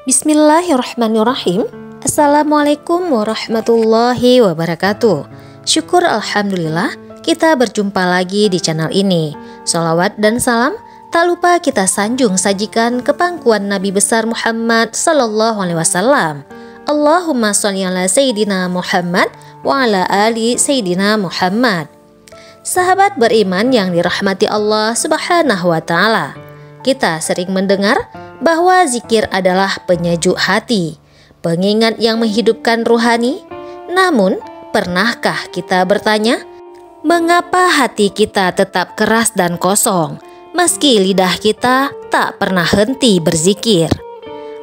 Bismillahirrahmanirrahim. Assalamualaikum warahmatullahi wabarakatuh. Syukur alhamdulillah kita berjumpa lagi di channel ini. Sholawat dan salam tak lupa kita sanjung sajikan ke pangkuan Nabi besar Muhammad sallallahu alaihi wasallam. Allahumma sholli ala Sayyidina Muhammad wa ala ali Sayyidina Muhammad. Sahabat beriman yang dirahmati Allah subhanahu wa ta'ala, kita sering mendengar bahwa zikir adalah penyejuk hati, pengingat yang menghidupkan ruhani. Namun, pernahkah kita bertanya, mengapa hati kita tetap keras dan kosong, meski lidah kita tak pernah henti berzikir?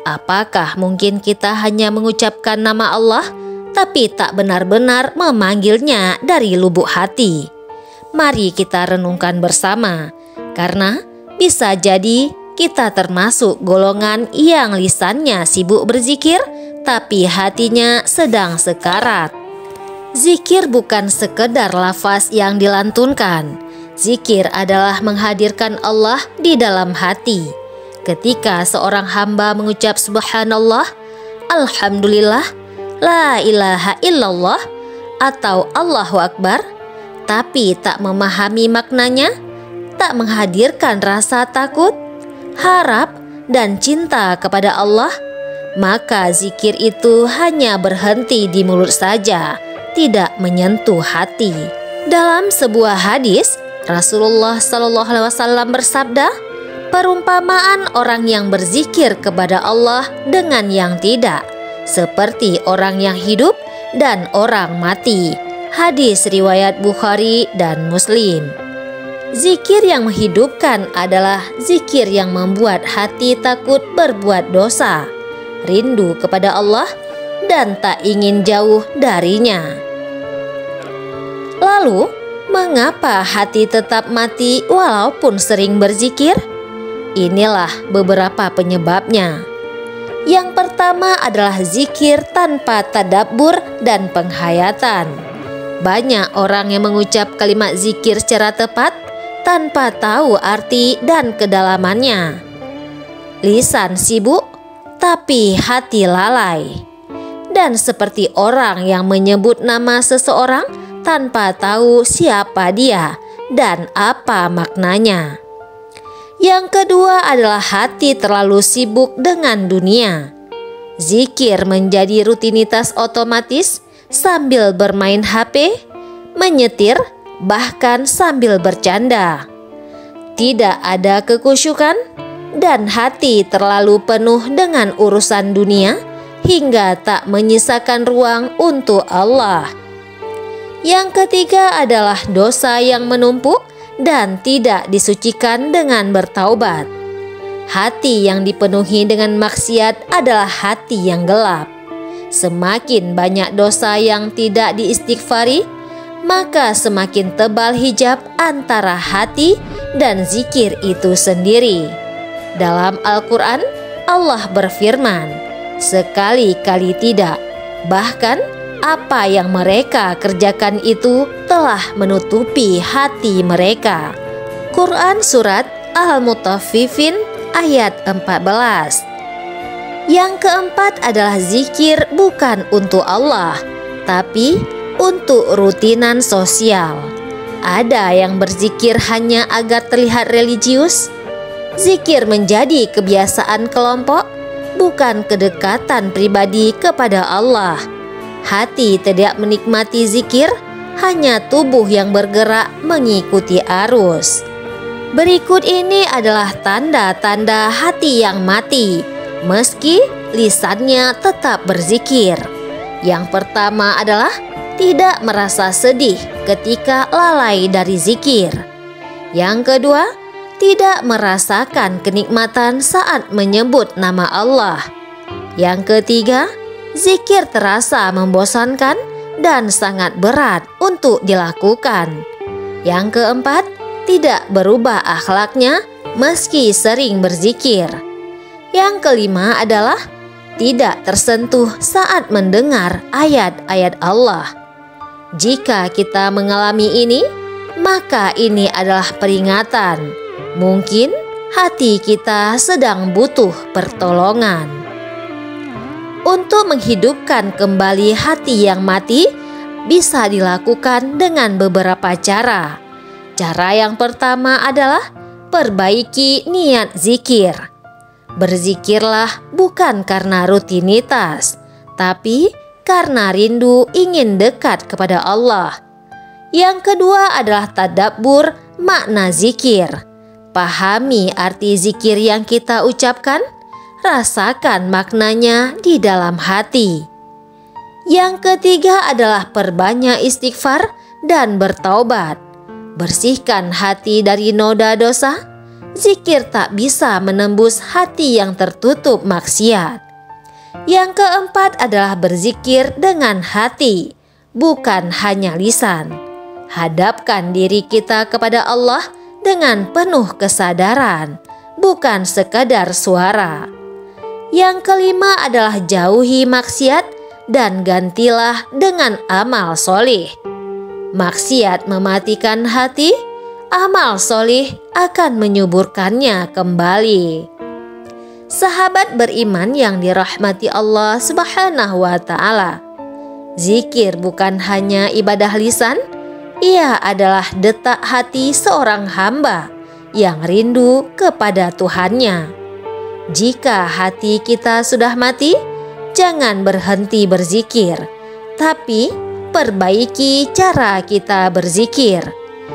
Apakah mungkin kita hanya mengucapkan nama Allah, tapi tak benar-benar memanggilnya dari lubuk hati? Mari kita renungkan bersama, karena bisa jadi kita termasuk golongan yang lisannya sibuk berzikir, tapi hatinya sedang sekarat. Zikir bukan sekedar lafaz yang dilantunkan. Zikir adalah menghadirkan Allah di dalam hati. Ketika seorang hamba mengucap subhanallah, alhamdulillah, la ilaha illallah, atau Allahu Akbar, tapi tak memahami maknanya, tak menghadirkan rasa takut, harap, dan cinta kepada Allah, maka zikir itu hanya berhenti di mulut saja, tidak menyentuh hati. Dalam sebuah hadis, Rasulullah Shallallahu Alaihi Wasallam bersabda, perumpamaan orang yang berzikir kepada Allah dengan yang tidak, seperti orang yang hidup dan orang mati. Hadis riwayat Bukhari dan Muslim. Zikir yang menghidupkan adalah zikir yang membuat hati takut berbuat dosa, rindu kepada Allah, dan tak ingin jauh darinya. Lalu, mengapa hati tetap mati walaupun sering berzikir? Inilah beberapa penyebabnya. Yang pertama adalah zikir tanpa tadabbur dan penghayatan. Banyak orang yang mengucap kalimat zikir secara tepat tanpa tahu arti dan kedalamannya. Lisan sibuk, tapi hati lalai. Dan seperti orang yang menyebut nama seseorang tanpa tahu siapa dia dan apa maknanya. Yang kedua adalah hati terlalu sibuk dengan dunia. Zikir menjadi rutinitas otomatis sambil bermain HP, menyetir, bahkan sambil bercanda. Tidak ada kekhusyukan dan hati terlalu penuh dengan urusan dunia hingga tak menyisakan ruang untuk Allah. Yang ketiga adalah dosa yang menumpuk dan tidak disucikan dengan bertaubat. Hati yang dipenuhi dengan maksiat adalah hati yang gelap. Semakin banyak dosa yang tidak diistighfari, maka semakin tebal hijab antara hati dan zikir itu sendiri. Dalam Al-Quran, Allah berfirman, sekali-kali tidak, bahkan apa yang mereka kerjakan itu telah menutupi hati mereka. Quran Surat Al-Mutaffifin ayat 14. Yang keempat adalah zikir bukan untuk Allah, tapi untuk rutinan sosial. Ada yang berzikir hanya agar terlihat religius. Zikir menjadi kebiasaan kelompok, bukan kedekatan pribadi kepada Allah. Hati tidak menikmati zikir, hanya tubuh yang bergerak mengikuti arus. Berikut ini adalah tanda-tanda hati yang mati, meski lisannya tetap berzikir. Yang pertama adalah tidak merasa sedih ketika lalai dari zikir. Yang kedua, tidak merasakan kenikmatan saat menyebut nama Allah. Yang ketiga, zikir terasa membosankan dan sangat berat untuk dilakukan. Yang keempat, tidak berubah akhlaknya meski sering berzikir. Yang kelima adalah tidak tersentuh saat mendengar ayat-ayat Allah. Jika kita mengalami ini, maka ini adalah peringatan. Mungkin hati kita sedang butuh pertolongan. Untuk menghidupkan kembali hati yang mati bisa dilakukan dengan beberapa cara. Cara yang pertama adalah perbaiki niat zikir. Berzikirlah bukan karena rutinitas, tapi karena rindu ingin dekat kepada Allah. Yang kedua adalah tadabbur makna zikir. Pahami arti zikir yang kita ucapkan, rasakan maknanya di dalam hati. Yang ketiga adalah perbanyak istighfar dan bertaubat. Bersihkan hati dari noda dosa. Zikir tak bisa menembus hati yang tertutup maksiat. Yang keempat adalah berzikir dengan hati, bukan hanya lisan. Hadapkan diri kita kepada Allah dengan penuh kesadaran, bukan sekadar suara. Yang kelima adalah jauhi maksiat dan gantilah dengan amal solih. Maksiat mematikan hati, amal solih akan menyuburkannya kembali. Sahabat beriman yang dirahmati Allah Subhanahu wa Ta'ala, zikir bukan hanya ibadah lisan, ia adalah detak hati seorang hamba yang rindu kepada Tuhannya. Jika hati kita sudah mati, jangan berhenti berzikir, tapi perbaiki cara kita berzikir.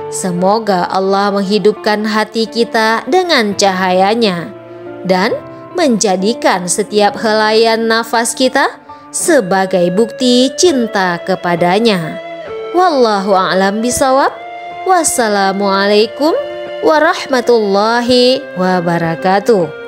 Semoga Allah menghidupkan hati kita dengan cahayanya dan menjadikan setiap helaian nafas kita sebagai bukti cinta kepadanya. Wallahu a'lam bishawab. Wassalamualaikum warahmatullahi wabarakatuh.